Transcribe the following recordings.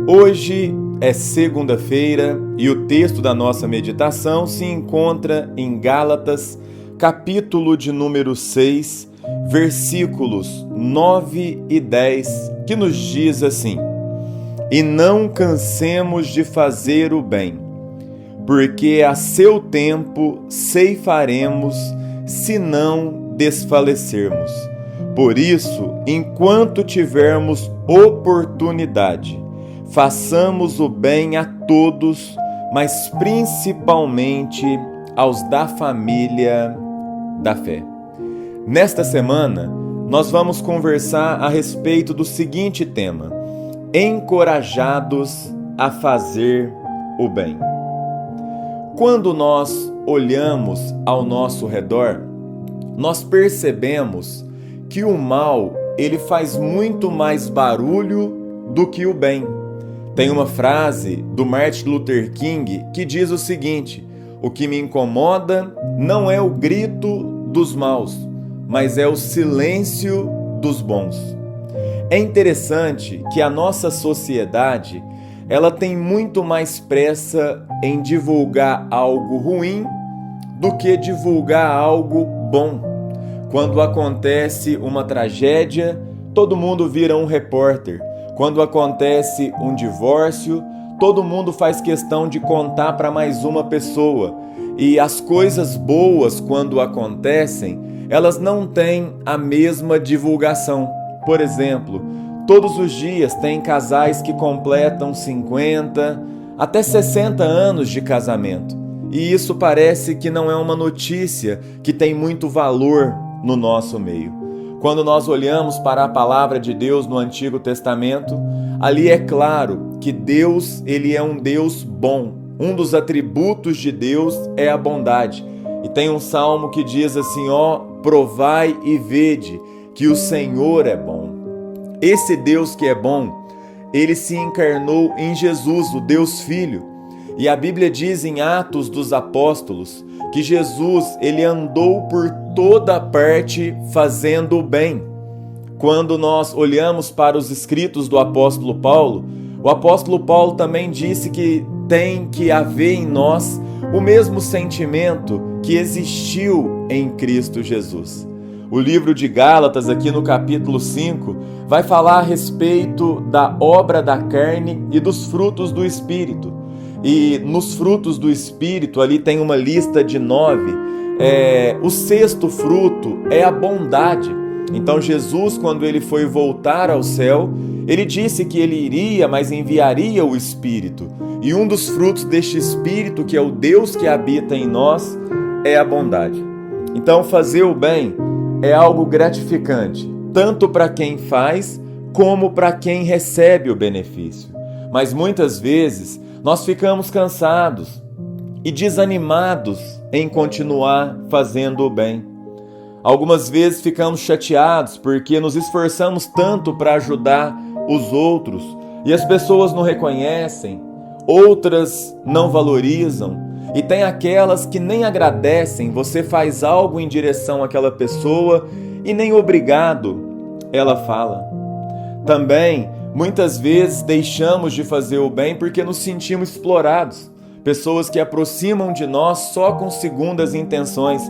Hoje é segunda-feira e o texto da nossa meditação se encontra em Gálatas, capítulo de número 6, versículos 9 e 10, que nos diz assim: E não cansemos de fazer o bem, porque a seu tempo ceifaremos, se não desfalecermos. Por isso, enquanto tivermos oportunidade, façamos o bem a todos, mas principalmente aos da família da fé. Nesta semana, nós vamos conversar a respeito do seguinte tema: encorajados a fazer o bem. Quando nós olhamos ao nosso redor, nós percebemos que o mal, ele faz muito mais barulho do que o bem. Tem uma frase do Martin Luther King que diz o seguinte: o que me incomoda não é o grito dos maus, mas é o silêncio dos bons. É interessante que a nossa sociedade, ela tem muito mais pressa em divulgar algo ruim do que divulgar algo bom. Quando acontece uma tragédia, todo mundo vira um repórter. Quando acontece um divórcio, todo mundo faz questão de contar para mais uma pessoa. E as coisas boas, quando acontecem, elas não têm a mesma divulgação. Por exemplo, todos os dias tem casais que completam 50, até 60 anos de casamento. E isso parece que não é uma notícia que tem muito valor no nosso meio. Quando nós olhamos para a palavra de Deus no Antigo Testamento, ali é claro que Deus, ele é um Deus bom. Um dos atributos de Deus é a bondade. E tem um salmo que diz assim: provai e vede que o Senhor é bom. Esse Deus que é bom, ele se encarnou em Jesus, o Deus Filho. E a Bíblia diz em Atos dos Apóstolos que Jesus, ele andou por toda parte fazendo o bem. Quando nós olhamos para os escritos do apóstolo Paulo, o apóstolo Paulo também disse que tem que haver em nós o mesmo sentimento que existiu em Cristo Jesus. O livro de Gálatas, aqui no capítulo 5, vai falar a respeito da obra da carne e dos frutos do Espírito. E nos frutos do Espírito, ali tem uma lista de 9. O sexto fruto é a bondade. Então Jesus, quando ele foi voltar ao céu, ele disse que ele iria, mas enviaria o Espírito. E um dos frutos deste Espírito, que é o Deus que habita em nós, é a bondade. Então fazer o bem é algo gratificante, tanto para quem faz, como para quem recebe o benefício. Mas muitas vezes nós ficamos cansados e desanimados em continuar fazendo o bem. Algumas vezes ficamos chateados porque nos esforçamos tanto para ajudar os outros e as pessoas não reconhecem, outras não valorizam e tem aquelas que nem agradecem. Você faz algo em direção àquela pessoa e nem obrigado ela fala. Também, muitas vezes deixamos de fazer o bem porque nos sentimos explorados. Pessoas que aproximam de nós só com segundas intenções.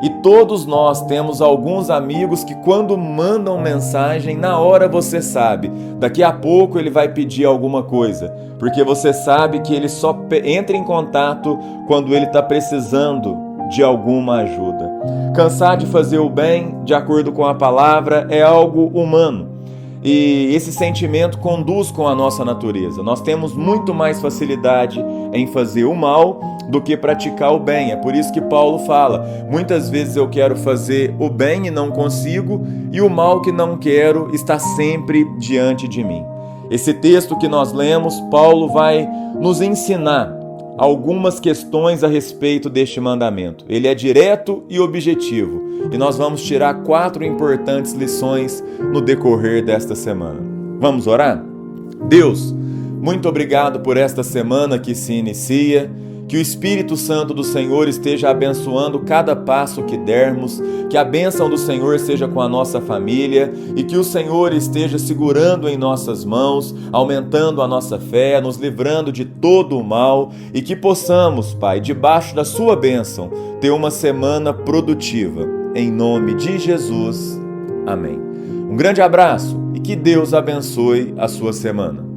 E todos nós temos alguns amigos que quando mandam mensagem, na hora você sabe, daqui a pouco ele vai pedir alguma coisa. Porque você sabe que ele só entra em contato quando ele está precisando de alguma ajuda. Cansar de fazer o bem, de acordo com a palavra, é algo humano. E esse sentimento conduz com a nossa natureza. Nós temos muito mais facilidade em fazer o mal do que praticar o bem. É por isso que Paulo fala: muitas vezes eu quero fazer o bem e não consigo, e o mal que não quero está sempre diante de mim. Esse texto que nós lemos, Paulo vai nos ensinar algumas questões a respeito deste mandamento. Ele é direto e objetivo, e nós vamos tirar 4 importantes lições no decorrer desta semana. Vamos orar? Deus, muito obrigado por esta semana que se inicia. Que o Espírito Santo do Senhor esteja abençoando cada passo que dermos, que a bênção do Senhor seja com a nossa família e que o Senhor esteja segurando em nossas mãos, aumentando a nossa fé, nos livrando de todo o mal e que possamos, Pai, debaixo da sua bênção, ter uma semana produtiva. Em nome de Jesus. Amém. Um grande abraço e que Deus abençoe a sua semana.